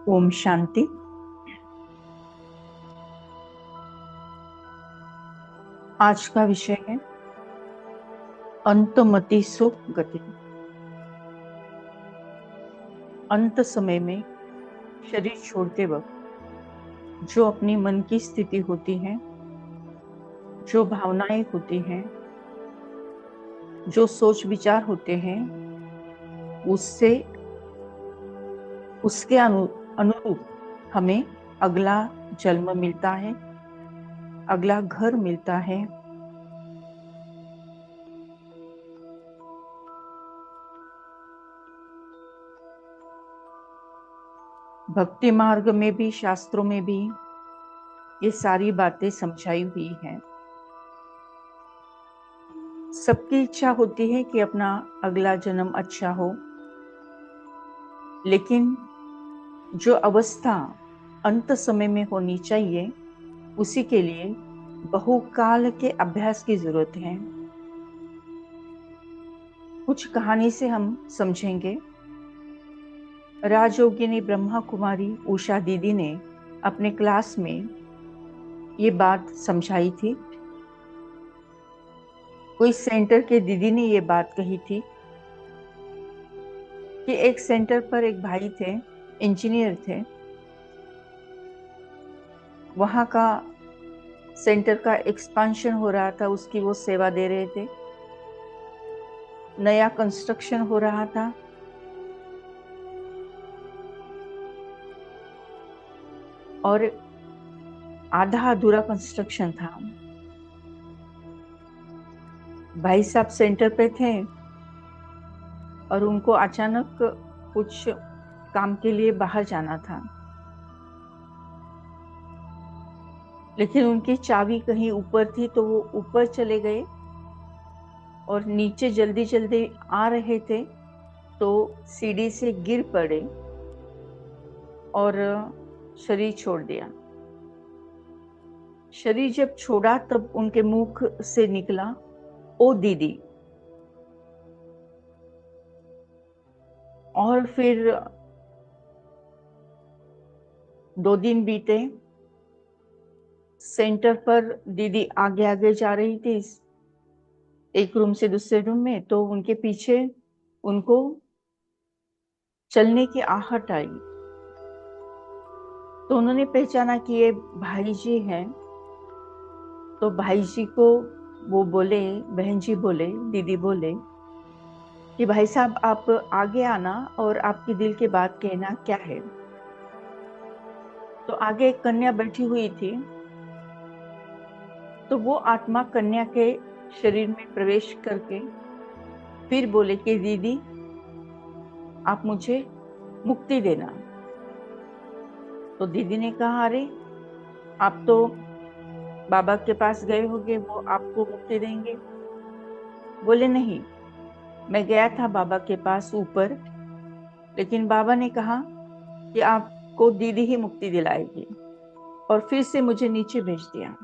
ओम शांति। आज का विषय है अंतमति सुख गति। अंत समय में शरीर छोड़ते वक्त जो अपनी मन की स्थिति होती है, जो भावनाएं होती हैं, जो सोच विचार होते हैं, उसके अनुरूप हमें अगला जन्म मिलता है, अगला घर मिलता है। भक्ति मार्ग में भी, शास्त्रों में भी ये सारी बातें समझाई हुई हैं। सबकी इच्छा होती है कि अपना अगला जन्म अच्छा हो, लेकिन जो अवस्था अंत समय में होनी चाहिए उसी के लिए बहुकाल के अभ्यास की जरूरत है। कुछ कहानी से हम समझेंगे। राजयोगिनी ब्रह्मा कुमारी उषा दीदी ने अपने क्लास में ये बात समझाई थी। कोई सेंटर के दीदी ने ये बात कही थी कि एक सेंटर पर एक भाई थे, इंजीनियर थे। वहां का सेंटर का एक्सपांशन हो रहा था, उसकी वो सेवा दे रहे थे। नया कंस्ट्रक्शन हो रहा था और आधा अधूरा कंस्ट्रक्शन था। भाई साहब सेंटर पे थे और उनको अचानक कुछ काम के लिए बाहर जाना था, लेकिन उनकी चाबी कहीं ऊपर थी तो वो ऊपर चले गए और नीचे जल्दी जल्दी आ रहे थे तो सीढ़ी से गिर पड़े और शरीर छोड़ दिया। शरीर जब छोड़ा तब उनके मुख से निकला, ओ दीदी। और फिर 2 दिन बीते। सेंटर पर दीदी आगे आगे जा रही थी, एक रूम से दूसरे रूम में, तो उनके पीछे उनको चलने की आहट आई। तो उन्होंने पहचाना कि ये भाई जी हैं। तो भाई जी को वो बोले, बहन जी बोले, दीदी बोले कि भाई साहब आप आगे आना और आपकी दिल की बात कहना क्या है। तो आगे एक कन्या बैठी हुई थी। तो वो आत्मा कन्या के शरीर में प्रवेश करके फिर बोले कि दीदी आप मुझे मुक्ति देना। तो दीदी ने कहा, अरे आप तो बाबा के पास गए होंगे, वो आपको मुक्ति देंगे। बोले नहीं, मैं गया था बाबा के पास ऊपर, लेकिन बाबा ने कहा कि आपको दीदी ही मुक्ति दिलाएगी, और फिर से मुझे नीचे भेज दिया।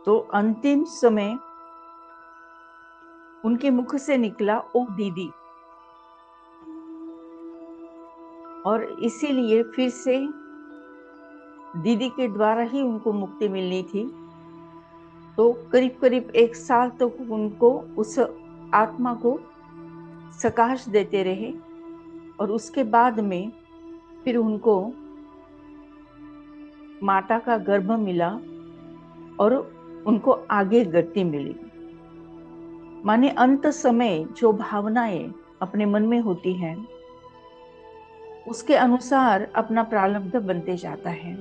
तो अंतिम समय उनके मुख से निकला, ओ दीदी। और इसीलिए फिर से दीदी के द्वारा ही उनको मुक्ति मिलनी थी। तो करीब करीब 1 साल तक उनको उस आत्मा को सकाश देते रहे और उसके बाद में फिर उनको माता का गर्भ मिला और उनको आगे गति मिली। माने अंत समय जो भावनाएं अपने मन में होती हैं उसके अनुसार अपना प्रारब्ध बनते जाता है।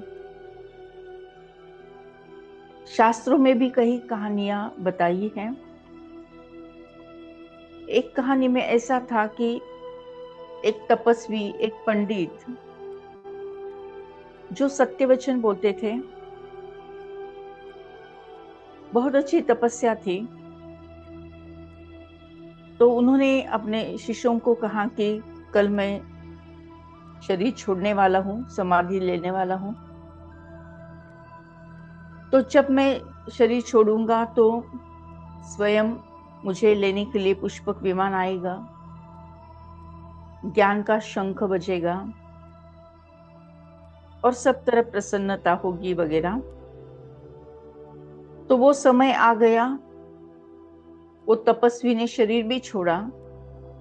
शास्त्रों में भी कई कहानियां बताई हैं। एक कहानी में ऐसा था कि एक तपस्वी, एक पंडित जो सत्य वचन बोलते थे, बहुत अच्छी तपस्या थी। तो उन्होंने अपने शिष्यों को कहा कि कल मैं शरीर छोड़ने वाला हूँ, समाधि लेने वाला हूँ। तो जब मैं शरीर छोड़ूंगा तो स्वयं मुझे लेने के लिए पुष्पक विमान आएगा, ज्ञान का शंख बजेगा और सब तरफ प्रसन्नता होगी वगैरह। तो वो समय आ गया। वो तपस्वी ने शरीर भी छोड़ा,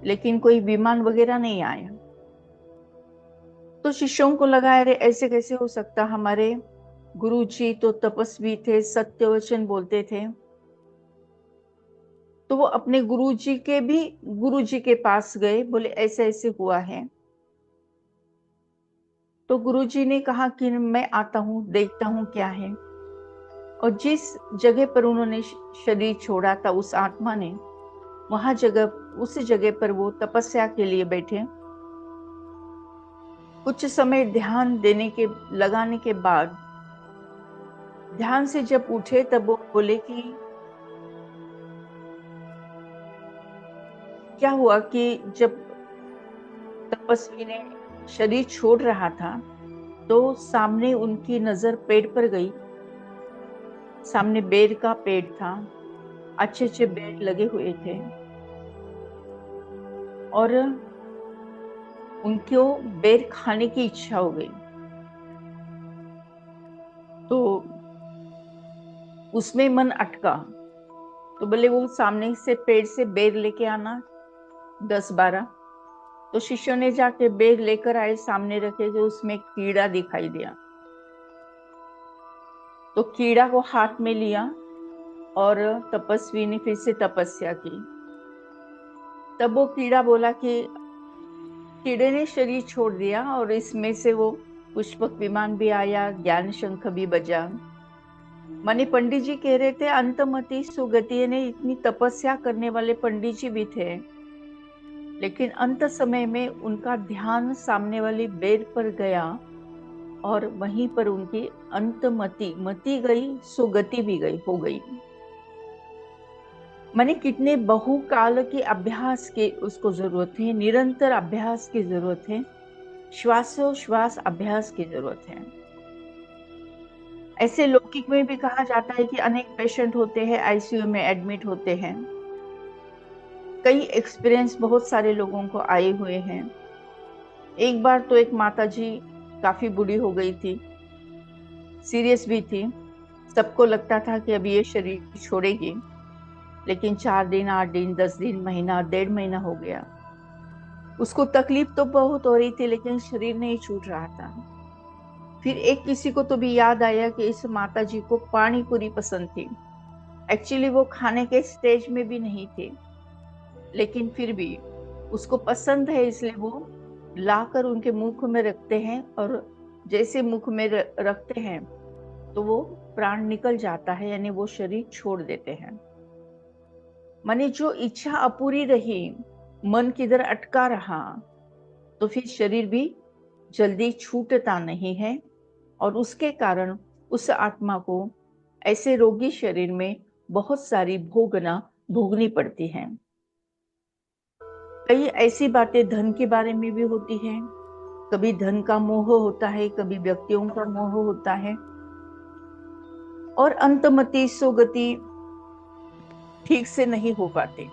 लेकिन कोई विमान वगैरह नहीं आया। तो शिष्यों को लगा, अरे ऐसे कैसे हो सकता, हमारे गुरु जी तो तपस्वी थे, सत्य वचन बोलते थे। तो वो अपने गुरु जी के पास गए, बोले ऐसे ऐसे हुआ है। तो गुरु जी ने कहा कि मैं आता हूँ, देखता हूँ क्या है। और जिस जगह पर उन्होंने शरीर छोड़ा था उस आत्मा ने, उस जगह पर वो तपस्या के लिए बैठे। कुछ समय ध्यान लगाने के बाद ध्यान से जब उठे तब वो बोले कि क्या हुआ कि जब तपस्वी ने शरीर छोड़ रहा था तो सामने उनकी नजर पेड़ पर गई। सामने बेर का पेड़ था, अच्छे अच्छे बेर लगे हुए थे और उनको बेर खाने की इच्छा हो गई। तो उसमें मन अटका। तो बोले वो सामने से पेड़ से बेर लेके आना 10-12। तो शिष्यों ने जाके बेर लेकर आए, सामने रखे, तो उसमें एक कीड़ा दिखाई दिया। तो कीड़ा को हाथ में लिया और तपस्वी ने फिर से तपस्या की। तब वो कीड़ा बोला कि कीड़े ने शरीर छोड़ दिया और इसमें से वो पुष्पक विमान भी आया, ज्ञान शंख भी बजा। माने पंडित जी कह रहे थे अंतमति सुगति ने इतनी तपस्या करने वाले पंडित जी भी थे, लेकिन अंत समय में उनका ध्यान सामने वाली बेर पर गया और वहीं पर उनकी अंतमति मति गई, सुगति भी गई हो गई। माने कितने बहुकाल के अभ्यास के उसको जरूरत है, निरंतर अभ्यास की जरूरत है, श्वासोश्वास अभ्यास की जरूरत है। ऐसे लौकिक में भी कहा जाता है कि अनेक पेशेंट होते हैं, आईसीयू में एडमिट होते हैं। कई एक्सपीरियंस बहुत सारे लोगों को आए हुए हैं। एक बार तो एक माताजी काफी बूढ़ी हो गई थी, सीरियस भी थी। सबको लगता था कि अभी ये शरीर छोड़ेगी, लेकिन 4 दिन, 8 दिन, 10 दिन, महीना, 1.5 महीना हो गया। उसको तकलीफ तो बहुत हो रही थी, लेकिन शरीर नहीं छूट रहा था। फिर एक किसी को तो भी याद आया कि इस माताजी को पानी पूरी पसंद थी। एक्चुअली वो खाने के स्टेज में भी नहीं थे, लेकिन फिर भी उसको पसंद है, इसलिए वो लाकर उनके मुख में रखते हैं, और जैसे मुख में रखते हैं तो वो प्राण निकल जाता है, यानी वो शरीर छोड़ देते हैं। माने जो इच्छा अपूरी रही, मन किधर अटका रहा, तो फिर शरीर भी जल्दी छूटता नहीं है, और उसके कारण उस आत्मा को ऐसे रोगी शरीर में बहुत सारी भोगनी पड़ती हैं। कई ऐसी बातें धन के बारे में भी होती हैं। कभी धन का मोह होता है, कभी व्यक्तियों का मोह होता है, और अंतमति सुगति ठीक से नहीं हो पाते।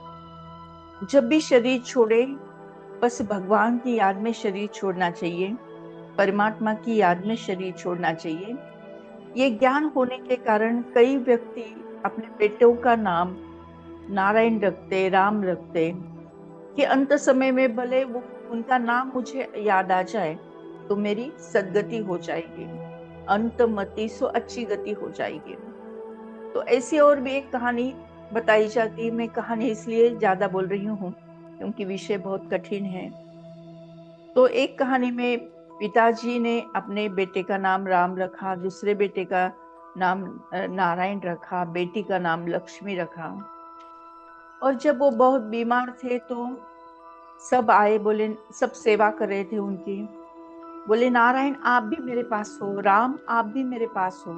जब भी शरीर छोड़े, बस भगवान की याद में शरीर छोड़ना चाहिए, परमात्मा की याद में शरीर छोड़ना चाहिए। ये ज्ञान होने के कारण कई व्यक्ति अपने बेटों का नाम नारायण रखते, राम रखते, कि अंत समय में भले वो उनका नाम मुझे याद आ जाए तो मेरी सद्गति हो जाएगी, अंतमति सो अच्छी गति हो जाएगी। तो ऐसी और भी एक कहानी बताई जाती है। मैं कहानी इसलिए ज्यादा बोल रही हूँ क्योंकि विषय बहुत कठिन है। तो एक कहानी में पिताजी ने अपने बेटे का नाम राम रखा, दूसरे बेटे का नाम नारायण रखा, बेटी का नाम लक्ष्मी रखा। और जब वो बहुत बीमार थे तो सब आए, बोले, सब सेवा कर रहे थे उनकी। बोले नारायण आप भी मेरे पास हो, राम आप भी मेरे पास हो,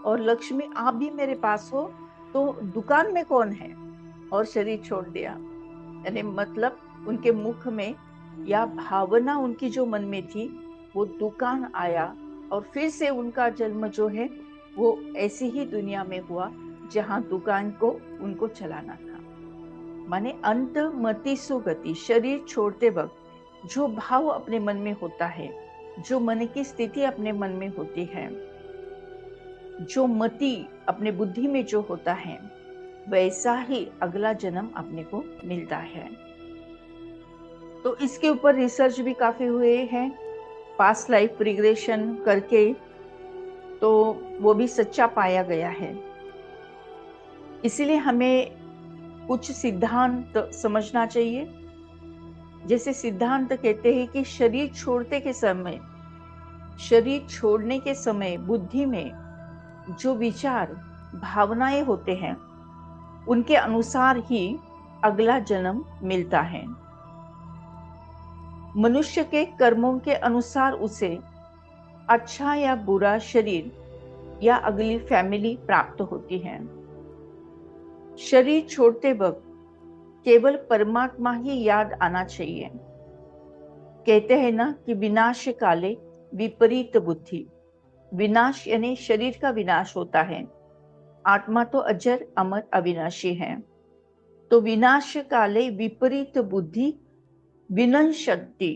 और लक्ष्मी आप भी मेरे पास हो, तो दुकान में कौन है? और शरीर छोड़ दिया। यानी मतलब उनके मुख में या भावना उनकी जो मन में थी, वो दुकान आया, और फिर से उनका जन्म जो है वो ऐसी ही दुनिया में हुआ जहां दुकान को उनको चलाना था। माने अंत मति सुगति, शरीर छोड़ते वक्त जो भाव अपने मन में होता है, जो मन की स्थिति अपने मन में होती है, जो मति अपने बुद्धि में जो होता है, वैसा ही अगला जन्म अपने को मिलता है। तो इसके ऊपर रिसर्च भी काफी हुए हैं, पास्ट लाइफ रिग्रेशन करके, तो वो भी सच्चा पाया गया है। इसीलिए हमें कुछ सिद्धांत समझना चाहिए। जैसे सिद्धांत कहते हैं कि शरीर छोड़ने के समय बुद्धि में जो विचार भावनाएं होते हैं, उनके अनुसार ही अगला जन्म मिलता है। मनुष्य के कर्मों के अनुसार उसे अच्छा या बुरा शरीर या अगली फैमिली प्राप्त होती है। शरीर छोड़ते वक्त केवल परमात्मा ही याद आना चाहिए। कहते हैं ना कि विनाश काले विपरीत बुद्धि। विनाश यानी शरीर का विनाश होता है, आत्मा तो अजर अमर अविनाशी है। तो विनाश काले विपरीत बुद्धि विनश्यति,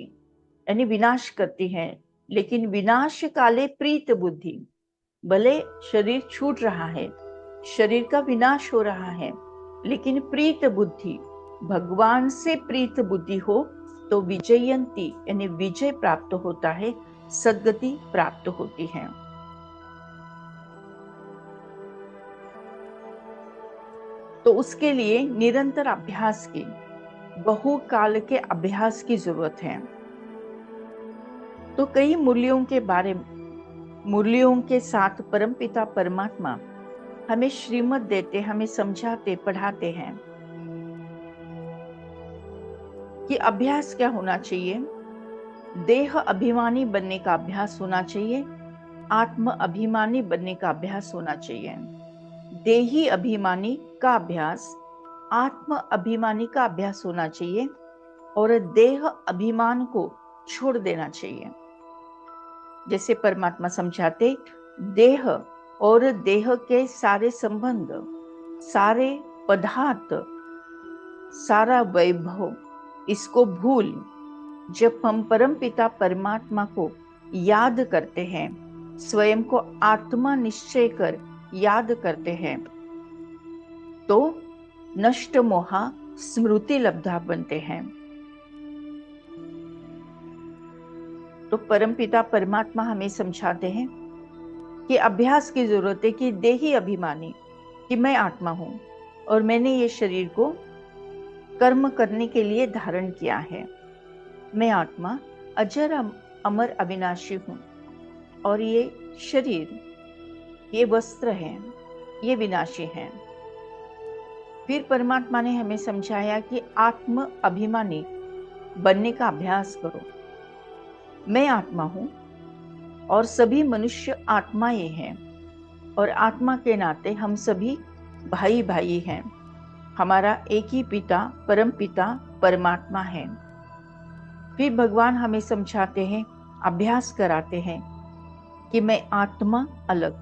यानी विनाश करती है, लेकिन विनाश काले प्रीत बुद्धि, भले शरीर छूट रहा है, शरीर का विनाश हो रहा है, लेकिन प्रीत बुद्धि, भगवान से प्रीत बुद्धि हो तो विजयंती यानी विजय प्राप्त होता है, सद्गति प्राप्त होती है। तो उसके लिए निरंतर अभ्यास की, बहुकाल के अभ्यास की जरूरत है। तो कई मूल्यों के साथ परमपिता परमात्मा हमें श्रीमत देते, हमें समझाते, पढ़ाते हैं कि अभ्यास क्या होना चाहिए। देह अभिमानी बनने का अभ्यास होना चाहिए, आत्म अभिमानी बनने का अभ्यास होना चाहिए। देही अभिमानी का अभ्यास, आत्म अभिमानी का अभ्यास होना चाहिए और देह अभिमान को छोड़ देना चाहिए। जैसे परमात्मा समझाते, देह और देह के सारे संबंध, सारे पदार्थ, सारा वैभव, इसको भूल जब हम परमपिता परमात्मा को याद करते हैं, स्वयं को आत्मा निश्चय कर याद करते हैं, तो नष्ट मोहा स्मृति लब्धा बनते हैं। तो परमपिता परमात्मा हमें समझाते हैं कि अभ्यास की जरूरत है, कि देही अभिमानी, कि मैं आत्मा हूं और मैंने ये शरीर को कर्म करने के लिए धारण किया है। मैं आत्मा अजर अमर अविनाशी हूं और ये शरीर, ये वस्त्र है, ये विनाशी है। फिर परमात्मा ने हमें समझाया कि आत्म अभिमानी बनने का अभ्यास करो। मैं आत्मा हूं और सभी मनुष्य आत्माएं हैं और आत्मा के नाते हम सभी भाई भाई हैं। हमारा एक ही पिता, परम पिता परमात्मा है। फिर भगवान हमें समझाते हैं, अभ्यास कराते हैं कि मैं आत्मा अलग,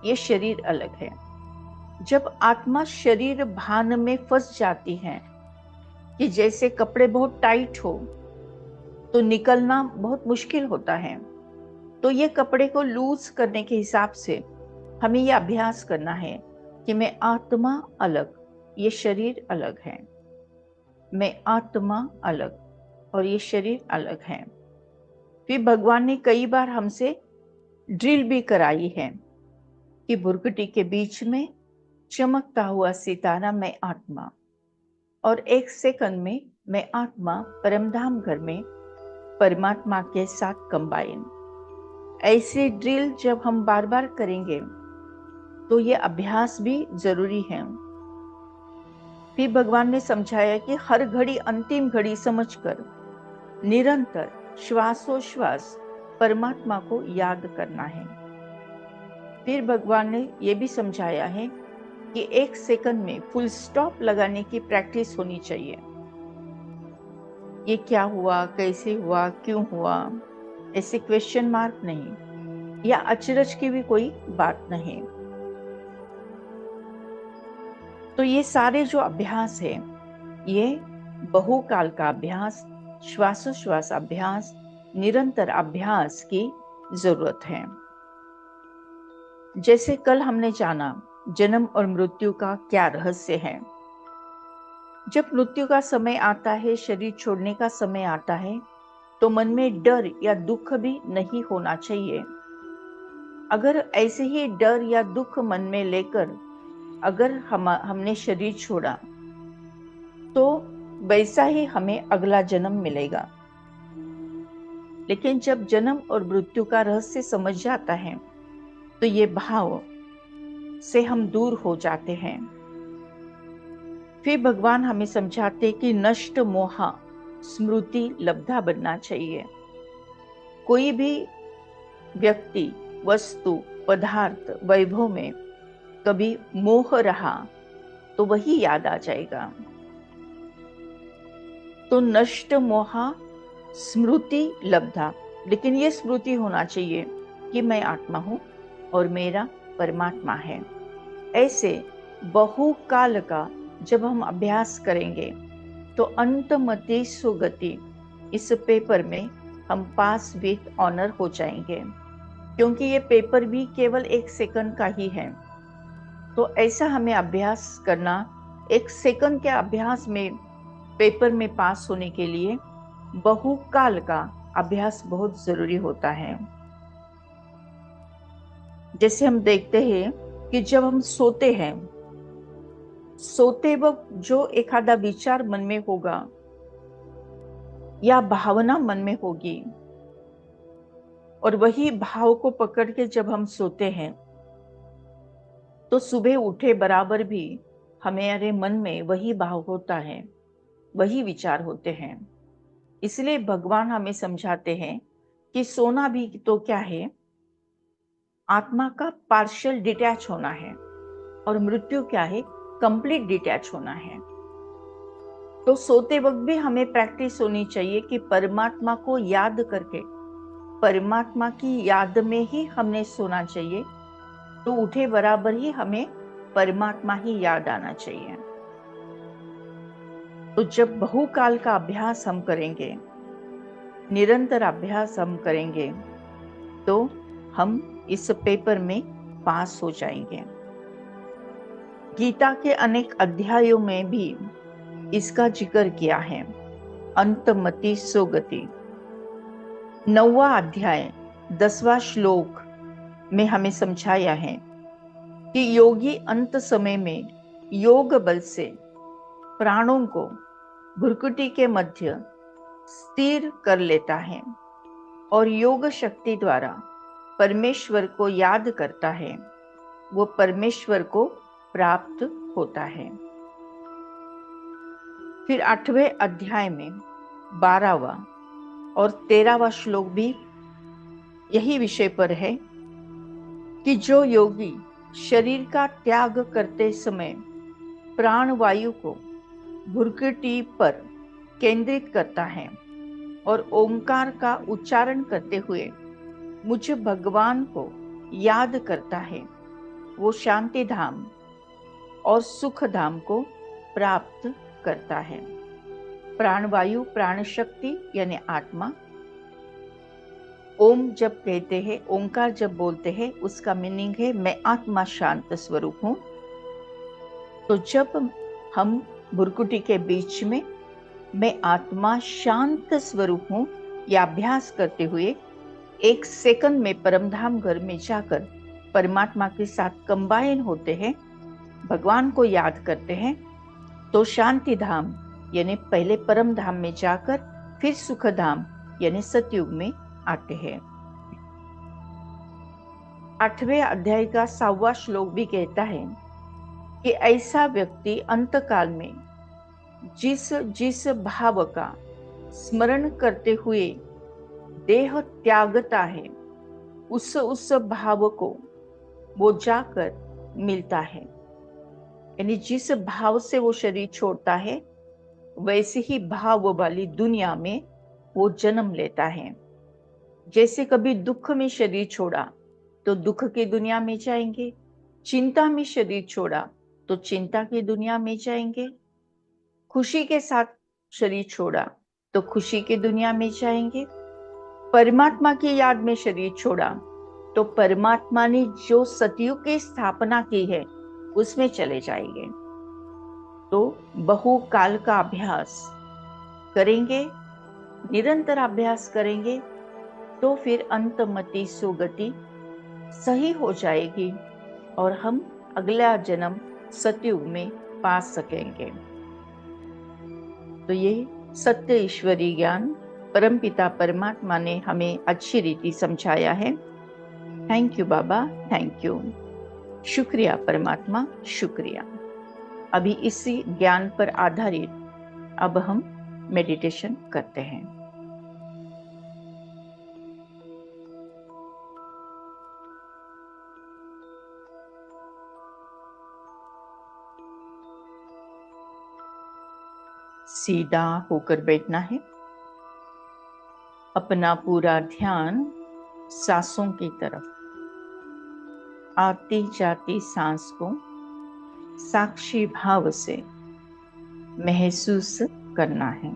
ये शरीर अलग है। जब आत्मा शरीर भान में फंस जाती है, कि जैसे कपड़े बहुत टाइट हो तो निकलना बहुत मुश्किल होता है, तो ये कपड़े को लूज करने के हिसाब से हमें यह अभ्यास करना है कि मैं आत्मा अलग, ये शरीर अलग है। मैं आत्मा अलग और ये शरीर अलग है। फिर भगवान ने कई बार हमसे ड्रिल भी कराई है कि भुरकटी के बीच में चमकता हुआ सितारा मैं आत्मा, और एक सेकंड में मैं आत्मा परमधाम घर में परमात्मा के साथ कंबाइन। ऐसे ड्रिल जब हम बार बार करेंगे तो ये अभ्यास भी जरूरी है। फिर भगवान ने समझाया कि हर घड़ी अंतिम घड़ी समझकर निरंतर श्वासोश्वास परमात्मा को याद करना है। फिर भगवान ने यह भी समझाया है कि एक सेकंड में फुल स्टॉप लगाने की प्रैक्टिस होनी चाहिए। ये क्या हुआ, कैसे हुआ, क्यों हुआ, ऐसे क्वेश्चन मार्क नहीं, या अचरज की भी कोई बात नहीं। तो ये सारे जो अभ्यास है, ये बहुकाल का अभ्यास, श्वासोश्वास अभ्यास, निरंतर अभ्यास की जरूरत है। जैसे कल हमने जाना जन्म और मृत्यु का क्या रहस्य है। जब मृत्यु का समय आता है, शरीर छोड़ने का समय आता है, तो मन में डर या दुख भी नहीं होना चाहिए। अगर ऐसे ही डर या दुख मन में लेकर अगर हमने शरीर छोड़ा, तो वैसा ही हमें अगला जन्म मिलेगा। लेकिन जब जन्म और मृत्यु का रहस्य समझ जाता है, तो ये भाव से हम दूर हो जाते हैं। फिर भगवान हमें समझाते कि नष्ट मोहा स्मृति लब्धा बनना चाहिए। कोई भी व्यक्ति, वस्तु, पदार्थ, वैभव में कभी मोह रहा तो वही याद आ जाएगा। तो नष्ट मोहा स्मृति लब्धा, लेकिन ये स्मृति होना चाहिए कि मैं आत्मा हूं और मेरा परमात्मा है। ऐसे बहुकाल का जब हम अभ्यास करेंगे, तो अंतमति सुगति इस पेपर में हम पास विथ ऑनर हो जाएंगे, क्योंकि ये पेपर भी केवल एक सेकंड का ही है। तो ऐसा हमें अभ्यास करना, 1 सेकंड के अभ्यास में पेपर में पास होने के लिए बहुकाल का अभ्यास बहुत जरूरी होता है। जैसे हम देखते हैं कि जब हम सोते हैं, सोते वक्त जो एखादा विचार मन में होगा या भावना मन में होगी, और वही भाव को पकड़ के जब हम सोते हैं तो सुबह उठे बराबर भी हमारे मन में वही भाव होता है, वही विचार होते हैं। इसलिए भगवान हमें समझाते हैं कि सोना भी तो क्या है, आत्मा का पार्शियल डिटैच होना है, और मृत्यु क्या है, कंप्लीट डिटैच होना है। तो सोते वक्त भी हमें प्रैक्टिस होनी चाहिए कि परमात्मा को याद करके, परमात्मा की याद में ही हमने सोना चाहिए। तो उठे बराबर ही हमें परमात्मा ही याद आना चाहिए। तो जब बहुकाल का अभ्यास हम करेंगे, निरंतर अभ्यास हम करेंगे, तो हम इस पेपर में पास हो जाएंगे। गीता के अनेक अध्यायों में भी इसका जिक्र किया है। अंतमति सोगति 9वां अध्याय 10वां श्लोक में हमें समझाया है कि योगी अंत समय में योग बल से प्राणों को भ्रुकुटी के मध्य स्थिर कर लेता है और योग शक्ति द्वारा परमेश्वर को याद करता है, वो परमेश्वर को प्राप्त होता है। फिर 8वें अध्याय में 12वां और 13वां श्लोक भी यही विषय पर है कि जो योगी शरीर का त्याग करते समय प्राण वायु को भ्रुकुटी पर केंद्रित करता है और ओंकार का उच्चारण करते हुए मुझ भगवान को याद करता है, वो शांति धाम और सुख धाम को प्राप्त करता है। प्राणवायु प्राण शक्ति यानी आत्मा, ओम जब कहते हैं, ओंकार जब बोलते हैं, उसका मीनिंग है मैं आत्मा शांत स्वरूप हूं। तो जब हम भ्रुकुटी के बीच में मैं आत्मा शांत स्वरूप हूं, यह अभ्यास करते हुए 1 सेकंड में परमधाम घर में जाकर परमात्मा के साथ कंबाइन होते हैं, भगवान को याद करते हैं, तो शांति धाम यानी पहले परम धाम में जाकर फिर सुख धाम यानी सतयुग में आते हैं। 8वें अध्याय का 7वां श्लोक भी कहता है कि ऐसा व्यक्ति अंतकाल में जिस जिस भाव का स्मरण करते हुए देह त्यागता है, उस भाव को वो जाकर मिलता है। यानी जिस भाव से वो शरीर छोड़ता है, वैसे ही भाव वाली दुनिया में वो जन्म लेता है। जैसे कभी दुख में शरीर छोड़ा तो दुख की दुनिया में जाएंगे, चिंता में शरीर छोड़ा तो चिंता की दुनिया में जाएंगे, खुशी के साथ शरीर छोड़ा तो खुशी की दुनिया में जाएंगे, परमात्मा की याद में शरीर छोड़ा तो परमात्मा ने जो सतयुग की स्थापना की है उसमें चले जाएंगे। तो बहुकाल का अभ्यास करेंगे, निरंतर अभ्यास करेंगे, तो फिर अंतमति सुगति सही हो जाएगी और हम अगला जन्म सतयुग में पा सकेंगे। तो ये सत्य ईश्वरी ज्ञान परमपिता परमात्मा ने हमें अच्छी रीति समझाया है। Thank you Baba, thank you. शुक्रिया परमात्मा, शुक्रिया। अभी इसी ज्ञान पर आधारित अब हम मेडिटेशन करते हैं। सीधा होकर बैठना है, अपना पूरा ध्यान सांसों की तरफ, आती जाती सांस को साक्षी भाव से महसूस करना है।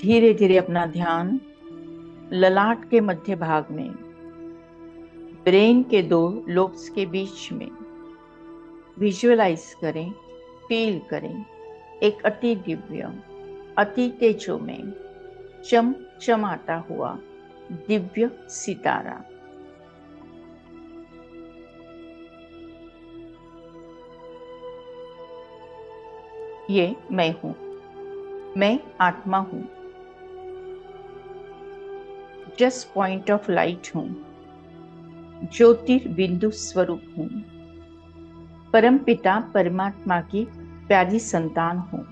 धीरे धीरे अपना ध्यान ललाट के मध्य भाग में, ब्रेन के 2 लोब्स के बीच में विजुअलाइज करें, फील करें एक अति दिव्य, अति तेजोमय, चमचमाता हुआ दिव्य सितारा। ये मैं हूं, मैं आत्मा हूं, जस्ट पॉइंट ऑफ लाइट हूं, ज्योतिर्बिंदु स्वरूप हूं, परमपिता परमात्मा की प्यारी संतान हूं।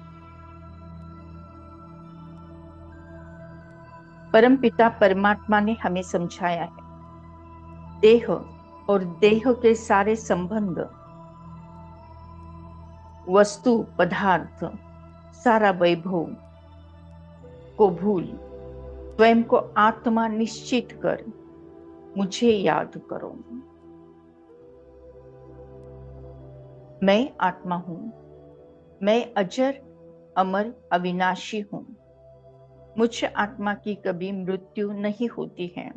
परमपिता परमात्मा ने हमें समझाया है, देह और देह के सारे संबंध, वस्तु पदार्थ, सारा वैभव को भूल स्वयं को आत्मा निश्चित कर मुझे याद करो। मैं आत्मा हूं, मैं अजर अमर अविनाशी हूं, मुझ आत्मा की कभी मृत्यु नहीं होती है।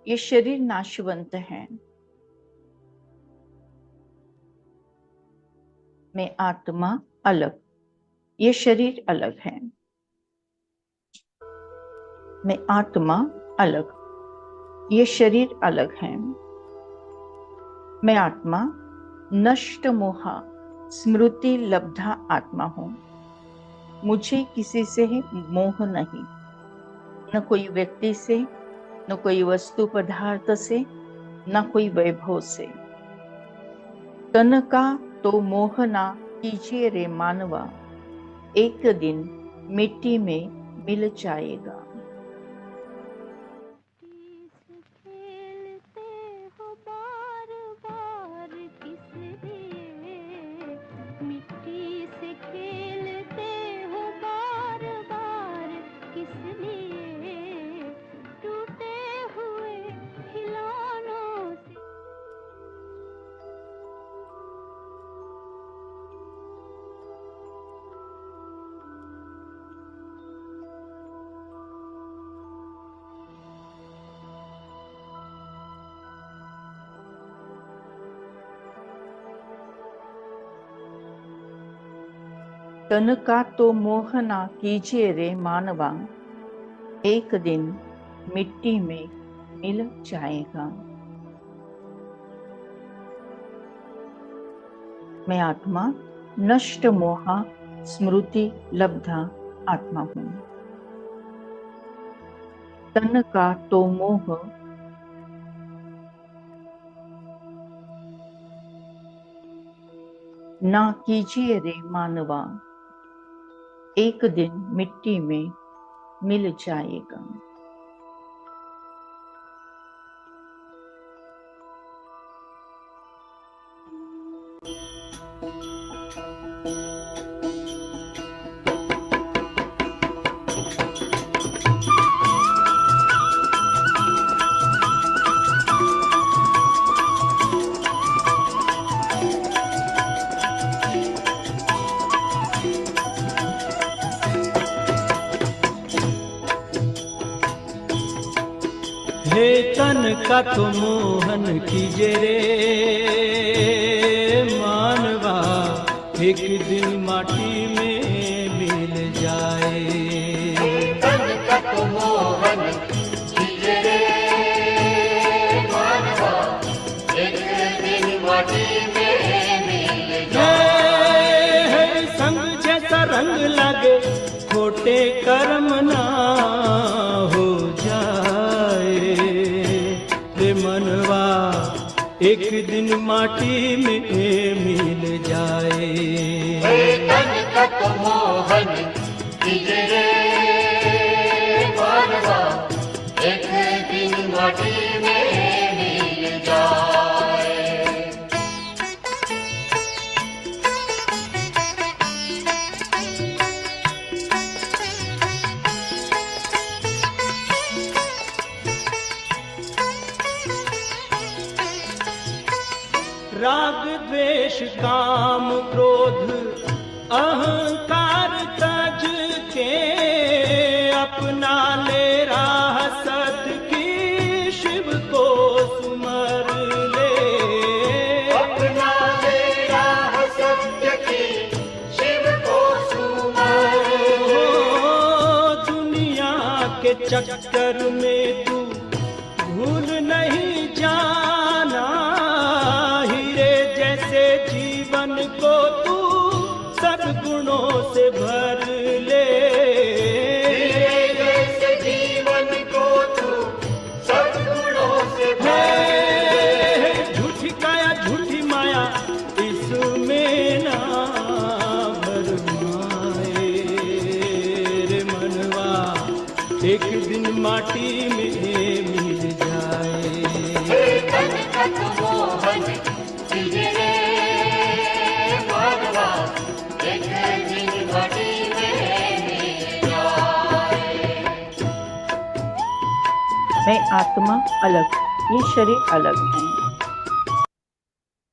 ये शरीर नाशवंत है। मैं आत्मा अलग, ये शरीर अलग है। मैं आत्मा अलग, ये शरीर अलग है। मैं आत्मा नष्ट मोहा स्मृति लब्धा आत्मा हूं, मुझे किसी से मोह नहीं, न कोई व्यक्ति से, न कोई वस्तु पदार्थ से, न कोई वैभव से। तन का तो मोह ना कीजिए रे मानवा, एक दिन मिट्टी में मिल जाएगा। तन का तो मोह ना कीजिए रे मानवा, एक दिन मिट्टी में मिल जाएगा। मैं आत्मा नष्ट मोहा स्मृति लब्धा आत्मा हूं। तन का तो मोह ना कीजिए रे मानवा, एक दिन मिट्टी में मिल जाएगा। हे तन का तो मोहन कीजे रे मानवा, एक दिन माटी में मिल जाए। तन का तो मोहन कीजे रे मानवा, एक दिन माटी में मिल जाए। संग जैसा रंग लगे खोटे कर्म ना हो जाए। मनवा एक दिन माटी में मिल जाए। तन का तो मोहन कीजे रे मानवा, एक दिन माटी में मिल जाए। राग द्वेष काम क्रोध अहंकार तज के, अपना ले राह सर चक्कर में तू भूल नहीं जाना, हीरे जैसे जीवन को तू सद्गुणों से भर ले। हीरे जैसे जीवन को तू सद्गुणों से भर ले। झूठी काया झूठी माया इसमें ना भरमाए रे मनवा, एक दिन माटी में मिल जाए। तन तन मोहन कीजिए मानवा, एक दिन माटी में मिल जाए। मैं आत्मा अलग, ये शरीर अलग है।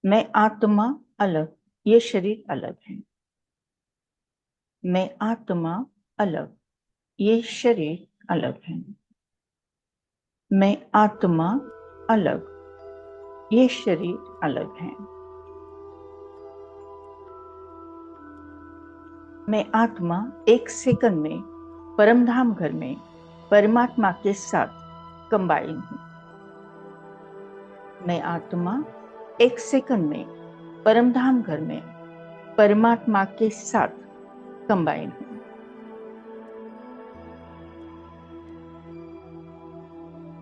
मैं आत्मा अलग, ये शरीर अलग है। मैं आत्मा अलग, ये शरीर अलग है। मैं आत्मा अलग, ये शरीर अलग है। मैं आत्मा एक सेकंड में परमधाम घर में परमात्मा के साथ कंबाइन हूं। मैं आत्मा एक सेकंड में परमधाम घर में परमात्मा के साथ कंबाइन हूं।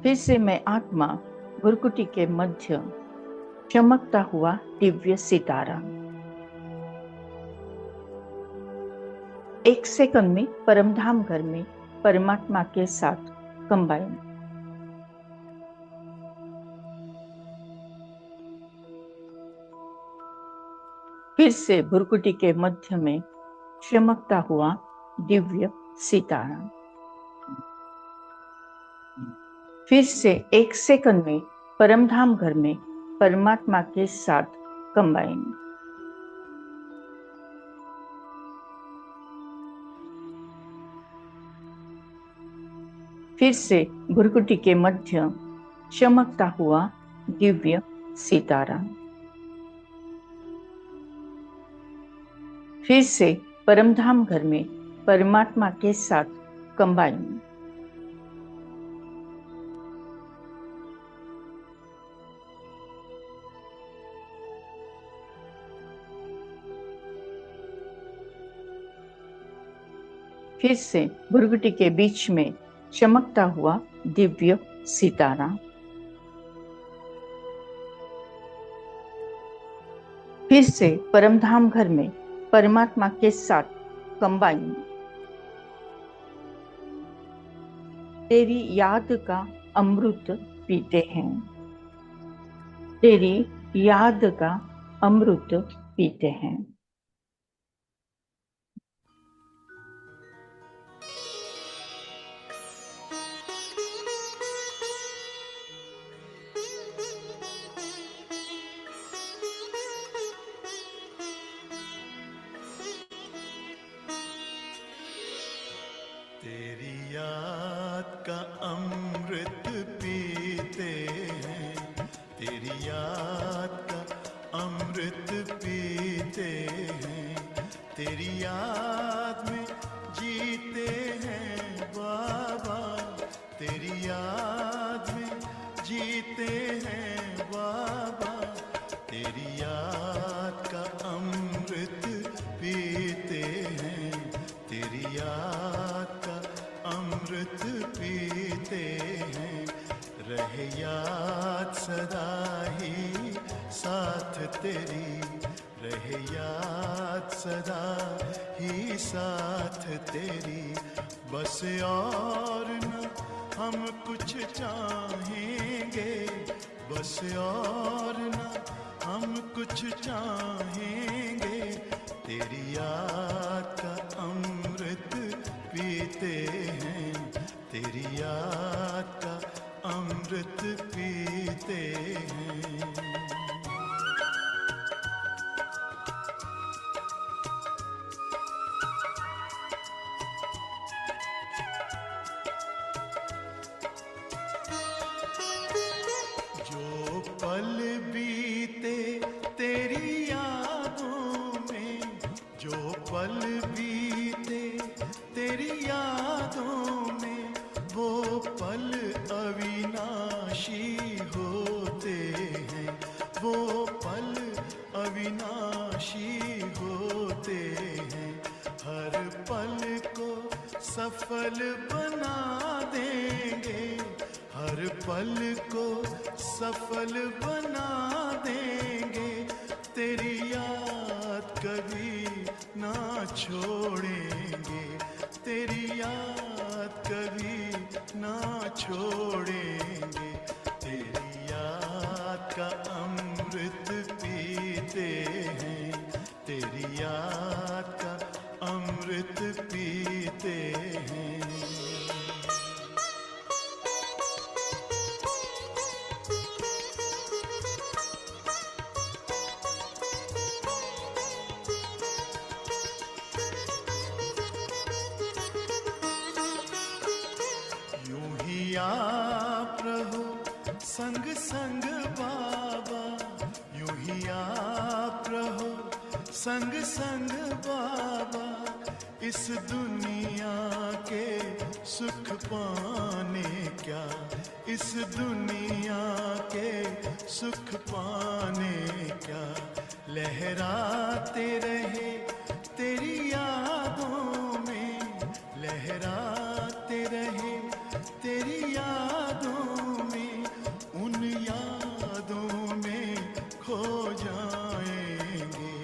फिर से मैं आत्मा भुरकुटी के मध्य चमकता हुआ दिव्य सितारा, एक सेकंड में परमधाम घर में परमात्मा के साथ कंबाइन। फिर से भुरकुटी के मध्य में चमकता हुआ दिव्य सितारा, फिर से एक सेकंड में परमधाम घर में परमात्मा के साथ कंबाइन। फिर से भुरकुटी के मध्य चमकता हुआ दिव्य सितारा, फिर से परमधाम घर में परमात्मा के साथ कंबाइन। फिर से भुरकुटी के बीच में चमकता हुआ दिव्य सितारा, फिर से परमधाम घर में परमात्मा के साथ कंबाइन। तेरी याद का अमृत पीते हैं, तेरी याद का अमृत पीते हैं। तेरी याद का अमृत पीते हैं, तेरी याद का अमृत पीते हैं, तेरी याद में जीते हैं बाबा, तेरी याद में जीते हैं बाबा, तेरी याद का अमृत पीते हैं, तेरी याद का अमृत पीते हैं। रहे याद सदा ही साथ तेरी, रहे याद सदा ही साथ तेरी, बस और न हम कुछ चाहेंगे, बस और न हम कुछ चाहेंगे, तेरी याद का अमृत पीते हैं, तेरी याद का अमृत पीते हैं। जो पल बीते तेरी यादों में, जो पल बीते तेरी यादों में, वो पल अविनाशी होते हैं, वो पल अविनाशी होते हैं। हर पल को सफल बना देंगे, हर पल को सफल बना देंगे। तेरी याद कभी ना छोड़ेंगे, तेरी याद कभी ना छोड़ेंगे। तेरी याद का अमृत पीते हैं, तेरी याद का अमृत पीते हैं। यूं ही आप रहो संग संग बाबा, यूं ही आप रहो संग संग बाबा। इस दुनिया के सुख पाने क्या, इस दुनिया के सुख पाने क्या। लहराते रहे तेरी यादों में, लहराते रहे तेरी यादों में। उन यादों में खो जाएंगे,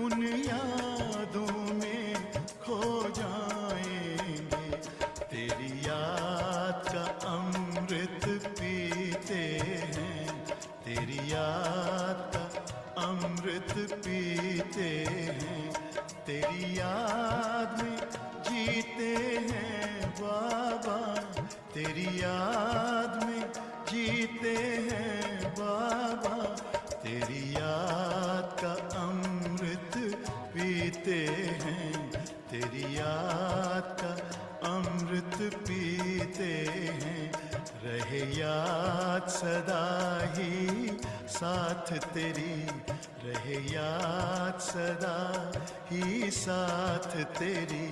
उन यादों में खो जाएंगे। तेरी याद का अमृत पीते हैं, तेरी याद का अमृत पीते हैं। तेरी याद में जीते हैं बाबा, तेरी याद में जीते हैं बाबा। तेरी याद का अमृत पीते हैं, तेरी याद का अमृत पीते हैं। रहे याद सदा ही साथ तेरी, रहे याद सदा ही साथ तेरी।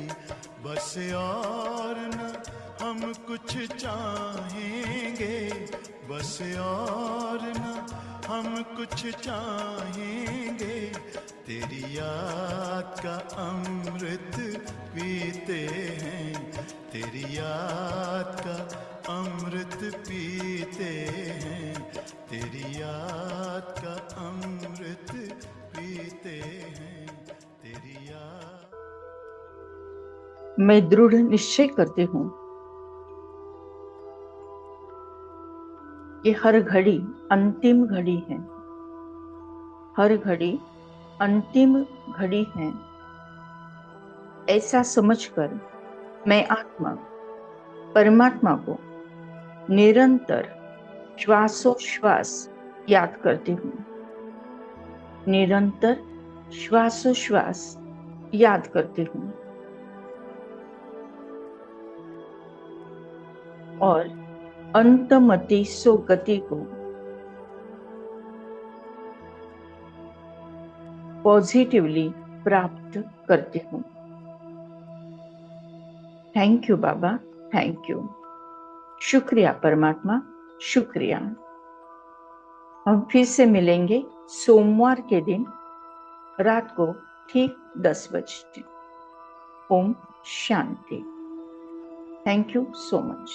बस और न हम कुछ चाहेंगे, बस और न हम कुछ चाहेंगे। तेरी याद का अमृत पीते हैं, तेरी याद का अमृत पीते हैं। तेरी याद का अमृत पीते हैं, तेरी याद। मैं दृढ़ निश्चय करती हूँ कि हर घड़ी अंतिम घड़ी है, हर घड़ी अंतिम घड़ी है। ऐसा समझकर मैं आत्मा परमात्मा को निरंतर श्वासोश्वास याद करती हूँ, निरंतर श्वासोश्वास याद करती हूँ। और अंतमति सो गति को पॉजिटिवली प्राप्त करती हूँ। Thank you Baba, thank you. शुक्रिया परमात्मा, शुक्रिया। हम फिर से मिलेंगे सोमवार के दिन रात को ठीक 10 बजे। ओम शांति। Thank you so much.